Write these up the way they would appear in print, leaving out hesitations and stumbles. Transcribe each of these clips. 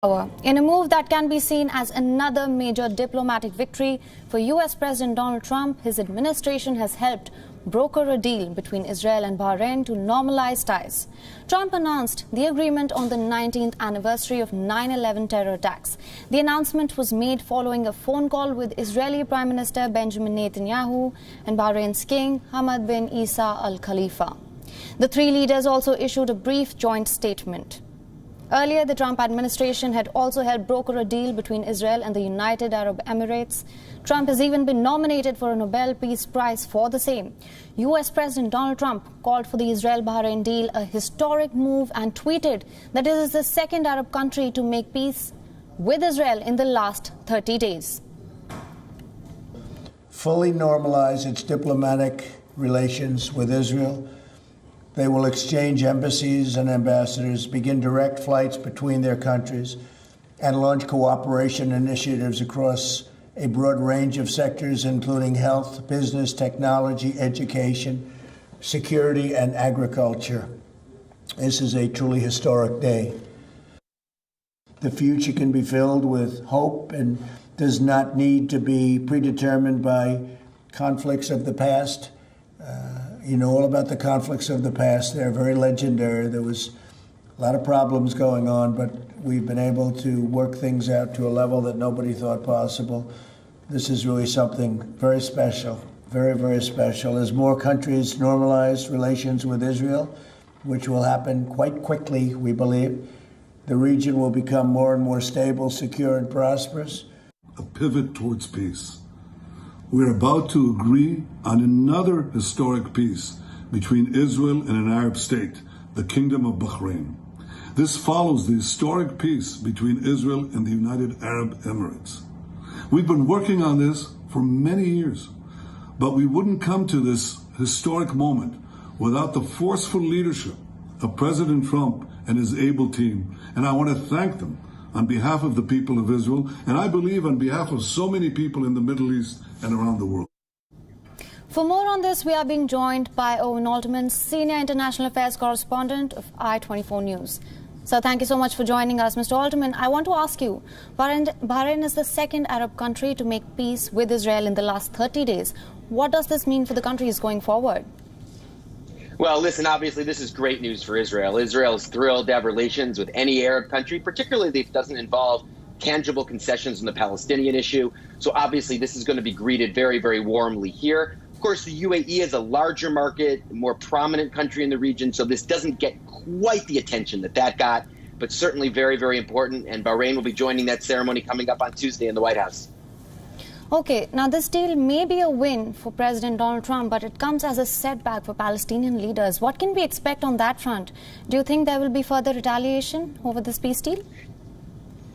In a move that can be seen as another major diplomatic victory for U.S. President Donald Trump, his administration has helped broker a deal between Israel and Bahrain to normalize ties. Trump announced the agreement on the 19th anniversary of 9/11 terror attacks. The announcement was made following a phone call with Israeli Prime Minister Benjamin Netanyahu and Bahrain's King Hamad bin Isa Al Khalifa. The three leaders also issued a brief joint statement. Earlier, the Trump administration had also helped broker a deal between Israel and the United Arab Emirates. Trump has even been nominated for a Nobel Peace Prize for the same. U.S. President Donald Trump called for the Israel-Bahrain deal a historic move and tweeted that it is the second Arab country to make peace with Israel in the last 30 days. Fully normalize its diplomatic relations with Israel. They will exchange embassies and ambassadors, begin direct flights between their countries, and launch cooperation initiatives across a broad range of sectors, including health, business, technology, education, security, and agriculture. This is a truly historic day. The future can be filled with hope and does not need to be predetermined by conflicts of the past. You know all about the conflicts of the past. They're very legendary. There was a lot of problems going on, but we've been able to work things out to a level that nobody thought possible. This is really something very special, very, very special. As more countries normalize relations with Israel, which will happen quite quickly, we believe, the region will become more and more stable, secure, and prosperous. A pivot towards peace. We're about to agree on another historic peace between Israel and an Arab state, the Kingdom of Bahrain. This follows the historic peace between Israel and the United Arab Emirates. We've been working on this for many years, but we wouldn't come to this historic moment without the forceful leadership of President Trump and his able team, and I want to thank them on behalf of the people of Israel, and I believe on behalf of so many people in the Middle East and around the world. For more on this, we are being joined by Owen Alterman, Senior International Affairs Correspondent of I-24 News. So thank you so much for joining us, Mr. Alterman. I want to ask you, Bahrain is the second Arab country to make peace with Israel in the last 30 days. What does this mean for the countries going forward? Well, listen, obviously, this is great news for Israel. Israel is thrilled to have relations with any Arab country, particularly if it doesn't involve tangible concessions on the Palestinian issue. So obviously, this is going to be greeted very, very warmly here. Of course, the UAE is a larger market, more prominent country in the region, so this doesn't get quite the attention that got, but certainly very, very important. And Bahrain will be joining that ceremony coming up on Tuesday in the White House. Okay, now this deal may be a win for President Donald Trump, but it comes as a setback for Palestinian leaders. What can we expect on that front? Do you think there will be further retaliation over this peace deal?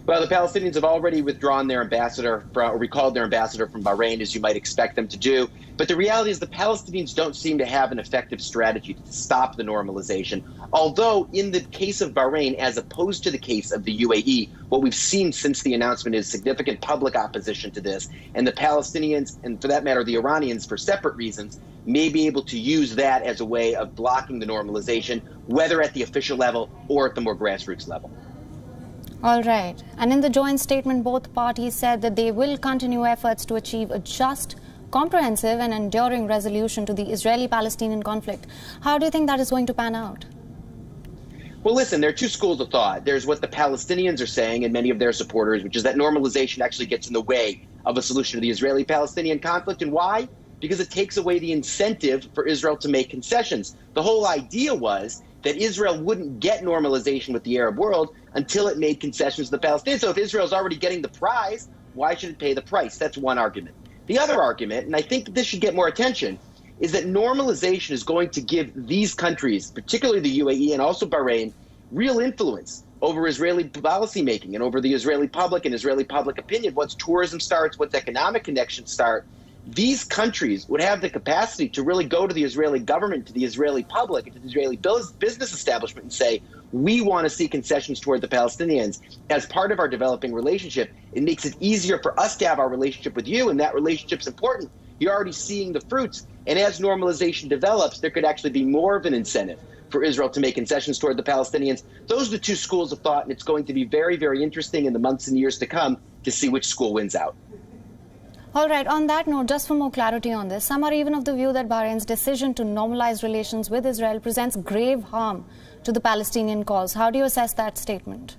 Well, the Palestinians have already withdrawn their ambassador, or recalled their ambassador from Bahrain, as you might expect them to do. But the reality is the Palestinians don't seem to have an effective strategy to stop the normalization. Although in the case of Bahrain, as opposed to the case of the UAE, what we've seen since the announcement is significant public opposition to this. And the Palestinians, and for that matter, the Iranians, for separate reasons, may be able to use that as a way of blocking the normalization, whether at the official level or at the more grassroots level. All right. And in the joint statement, both parties said that they will continue efforts to achieve a just, comprehensive and enduring resolution to the Israeli-Palestinian conflict. How do you think that is going to pan out? Well, listen, there are two schools of thought. There's what the Palestinians are saying and many of their supporters, which is that normalization actually gets in the way of a solution to the Israeli-Palestinian conflict. And why? Because it takes away the incentive for Israel to make concessions. The whole idea was that Israel wouldn't get normalization with the Arab world until it made concessions to the Palestinians. So if Israel's already getting the prize, why should it pay the price? That's one argument. The other argument, and I think this should get more attention, is that normalization is going to give these countries, particularly the UAE and also Bahrain, real influence over Israeli policymaking and over the Israeli public and Israeli public opinion. Once tourism starts, once economic connections start, these countries would have the capacity to really go to the Israeli government, to the Israeli public, and to the Israeli business establishment and say, we want to see concessions toward the Palestinians. As part of our developing relationship, it makes it easier for us to have our relationship with you, and that relationship's important. You're already seeing the fruits. And as normalization develops, there could actually be more of an incentive for Israel to make concessions toward the Palestinians. Those are the two schools of thought, and it's going to be very, very interesting in the months and years to come to see which school wins out. All right. On that note, just for more clarity on this, some are even of the view that Bahrain's decision to normalize relations with Israel presents grave harm to the Palestinian cause. How do you assess that statement?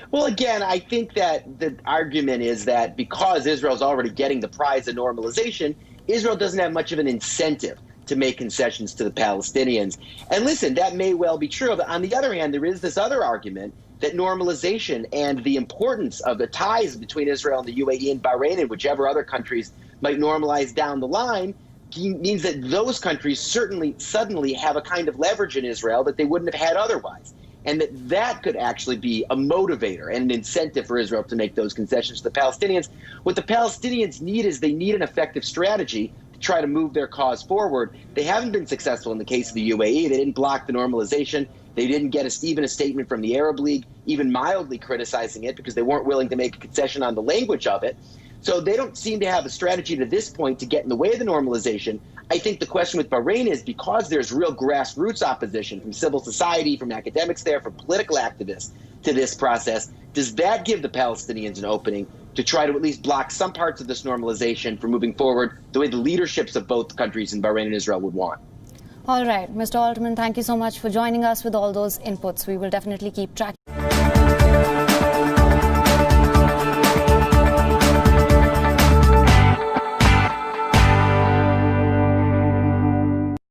Well, again, I think that the argument is that because Israel's already getting the prize of normalization, Israel doesn't have much of an incentive to make concessions to the Palestinians. And listen, that may well be true. But on the other hand, there is this other argument that normalization and the importance of the ties between Israel and the UAE and Bahrain and whichever other countries might normalize down the line means that those countries suddenly have a kind of leverage in Israel that they wouldn't have had otherwise. And that could actually be a motivator and an incentive for Israel to make those concessions to the Palestinians. What the Palestinians need is they need an effective strategy to try to move their cause forward. They haven't been successful in the case of the UAE. They didn't block the normalization. They didn't get even a statement from the Arab League, even mildly criticizing it, because they weren't willing to make a concession on the language of it. So they don't seem to have a strategy to this point to get in the way of the normalization. I think the question with Bahrain is, because there's real grassroots opposition from civil society, from academics there, from political activists to this process, does that give the Palestinians an opening to try to at least block some parts of this normalization from moving forward the way the leaderships of both countries in Bahrain and Israel would want? All right. Mr. Altman, thank you so much for joining us with all those inputs. We will definitely keep tracking.